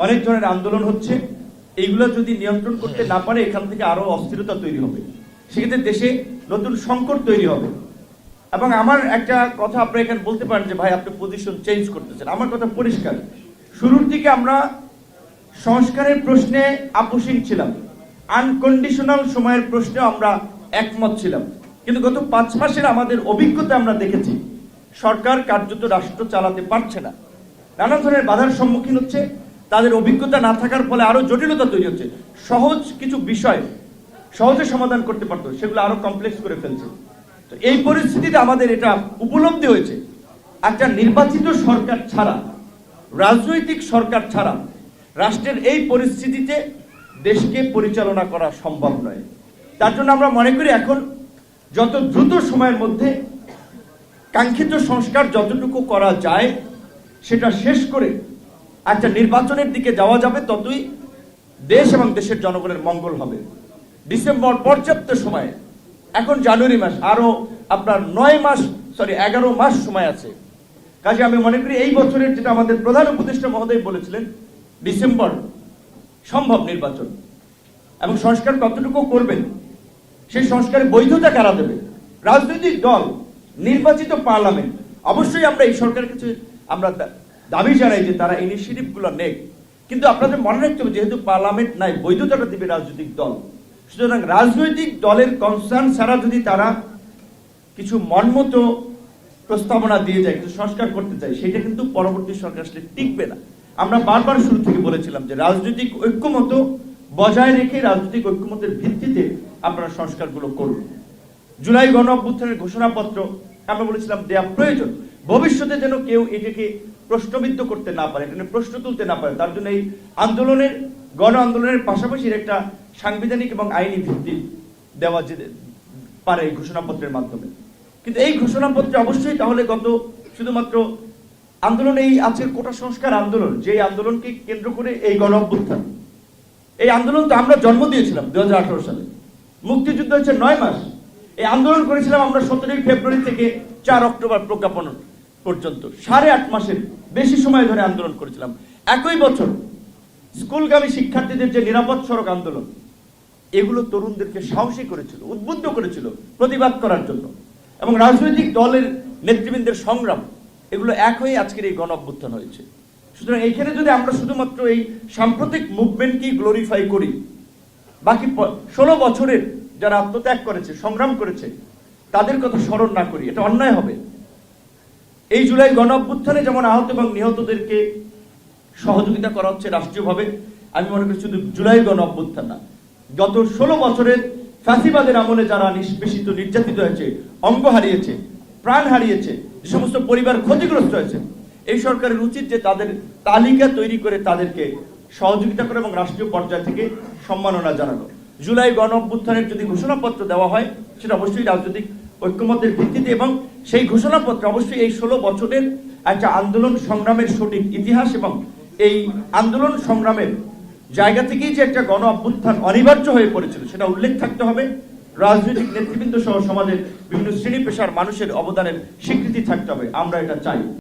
অনেক ধরনের আন্দোলন হচ্ছে, এইগুলো যদি নিয়ন্ত্রণ করতে না পারে এখান থেকে আরো অস্থিরতা তৈরি হবে, সেক্ষেত্রে দেশে নতুন সংকট তৈরি হবে। এবং আমার একটা কথা আপনারা এখানে বলতে পারেন যে ভাই আপনি পজিশন চেঞ্জ করতেছেন, আমার কথা পরিষ্কার, শুরুর দিকে আমরা সংস্কারের প্রশ্নে আপোষহীন ছিলাম, আনকন্ডিশনাল সময়ের প্রশ্নে আমরা একমত ছিলাম, কিন্তু গত 5 মাসের আমাদের অভিজ্ঞতা আমরা দেখেছি সরকার কার্যত রাষ্ট্র চালাতে পারছে না, নানা ধরনের বাধার সম্মুখীন হচ্ছে, তাদের অভিজ্ঞতা না থাকার ফলে আরো জটিলতা তৈরি হচ্ছে, সহজ কিছু বিষয় সহজে সমাধান করতে পারতো সেগুলো আরো কমপ্লেক্স করে ফেলছে। তো এই পরিস্থিতিতে আমাদের এটা উপলব্ধি হয়েছে একটা নির্বাচিত সরকার ছাড়া, রাজনৈতিক সরকার ছাড়া রাষ্ট্রের এই পরিস্থিতিতে দেশকে পরিচালনা করা সম্ভব নয়। তার জন্য আমরা মনে করি এখন যত দ্রুত সময়ের মধ্যে কাঙ্ক্ষিত সংস্কার যতটুকু করা যায় সেটা শেষ করে একটা নির্বাচনের দিকে যাওয়া যাবে, ততই দেশ এবং দেশের জনগণের মঙ্গল হবে। ডিসেম্বর পর্যাপ্ত সময়, এখন জানুয়ারি মাস, আরো আপনার 11 মাস সময় আছে। কাজে আমি মনে করি এই বছরের যেটা আমাদের প্রধান উপদেষ্টা মহোদয় বলেছিলেন, ডিসেম্বর সম্ভব নির্বাচন, এবং সংস্কার কতটুকু করবেন, সেই সংস্কারের বৈধতা কারা দেবে? রাজনৈতিক দল, নির্বাচিত পার্লামেন্ট। অবশ্যই আমরা এই সরকারের কাছে আমরা দাবি জানাই যে তারা ইনিশিয়েটিভ গুলো নেক, কিন্তু আপনাদের মনে রাখতে হবে যেহেতু পার্লামেন্ট নাই, বৈধতাটা দিবে রাজনৈতিক দল। সুতরাং রাজনৈতিক দলের কনসার্ন ছাড়া যদি তারা কিছু মনমতো প্রস্তাবনা দিয়ে যায়, কিছু সংস্কার করতে চায়, সেটা কিন্তু পরবর্তী সরকার আসলে টিকবে না। আমরা বারবার শুরু থেকে বলেছিলাম যে রাজনৈতিক ঐক্যমত বজায় রেখে রাজনৈতিক ঐক্যমতের ভিত্তিতে আপনারা সংস্কারগুলো করুন। জুলাই গণ অভ্যুত্থানের ঘোষণাপত্র আমরা বলেছিলাম দেয়া প্রয়োজন, ভবিষ্যতে যেন কেউ এটাকে প্রশ্নবিদ্ধ করতে না পারে, এটা প্রশ্ন তুলতে না পারে, তার জন্য এই আন্দোলনের, গণ আন্দোলনের পাশাপাশি একটা সাংবিধানিক এবং আইনি ভিত্তি দেওয়া যেতে পারে এই ঘোষণাপত্রের মাধ্যমে। কিন্তু এই ঘোষণাপত্রে অবশ্যই তাহলে গত শুধুমাত্র আন্দোলন, এই আজকের কোটা সংস্কার আন্দোলন, যে আন্দোলনকে কেন্দ্র করে এই গণ অভ্যুত্থান, এই আন্দোলন তো আমরা জন্ম দিয়েছিলাম 2018 সালে, মুক্তিযুদ্ধ হচ্ছে 9 মাস। এই আন্দোলন করেছিলাম আমরা 17 ফেব্রুয়ারি থেকে 4 অক্টোবর প্রজ্ঞাপন পর্যন্ত, 8.5 মাসের বেশি সময় ধরে আন্দোলন করেছিলাম। একই বছর স্কুলগামী শিক্ষার্থীদের যে নিরাপদ সড়ক আন্দোলন, এগুলো তরুণদেরকে সাহসী করেছিল, উদ্বুদ্ধ করেছিল প্রতিবাদ করার জন্য, এবং রাজনৈতিক দলের নেতৃবৃন্দের সংগ্রাম, এগুলো এক হয়ে আজকের এই গণ অভ্যুত্থান হয়েছে। সুতরাং এইখানে যদি আমরা শুধুমাত্র এই সাম্প্রতিক মুভমেন্টকেই গ্লোরিফাই করি, বাকি 16 বছরের যারা আত্মত্যাগ করেছে, সংগ্রাম করেছে, তাদের কথা স্মরণ না করি, এটা অন্যায় হবে। এই জুলাই গণ অভ্যুত্থানে যেমন আহত এবং নিহতদেরকে সহযোগিতা করা হচ্ছে রাষ্ট্রীয়ভাবে, আমি মনে করি শুধু জুলাই গণ অভ্যুত্থান না, গত 16 বছরের ফ্যাসিবাদের আমলে যারা নিষ্পেষিত, নির্যাতিত হয়েছে, অঙ্গ হারিয়েছে, প্রাণ হারিয়েছে, যে সমস্ত পরিবার ক্ষতিগ্রস্ত হয়েছে, এই সরকারের উচিত যে তাদের তালিকা তৈরি করে তাদেরকে সহযোগিতা করে এবং রাষ্ট্রীয় পর্যায় থেকে সম্মাননা জানানো। জুলাই গণ অভ্যুত্থানের যদি ঘোষণাপত্র দেওয়া হয়, সেটা অবশ্যই রাজনৈতিক ঐক্যমতের ভিত্তিতে, এবং সেই ঘোষণাপত্র অবশ্যই এই 16 বছরের একটা আন্দোলন সংগ্রামের সঠিক ইতিহাস এবং এই আন্দোলন সংগ্রামের জায়গা থেকেই যে একটা গণ অভ্যুত্থান অনিবার্য হয়ে পড়েছিল সেটা উল্লেখ থাকতে হবে। রাজনৈতিক নেতৃবৃন্দ সহ সমাজের বিভিন্ন শ্রেণী পেশার মানুষের অবদানের স্বীকৃতি থাকতে হবে। আমরা এটা চাই।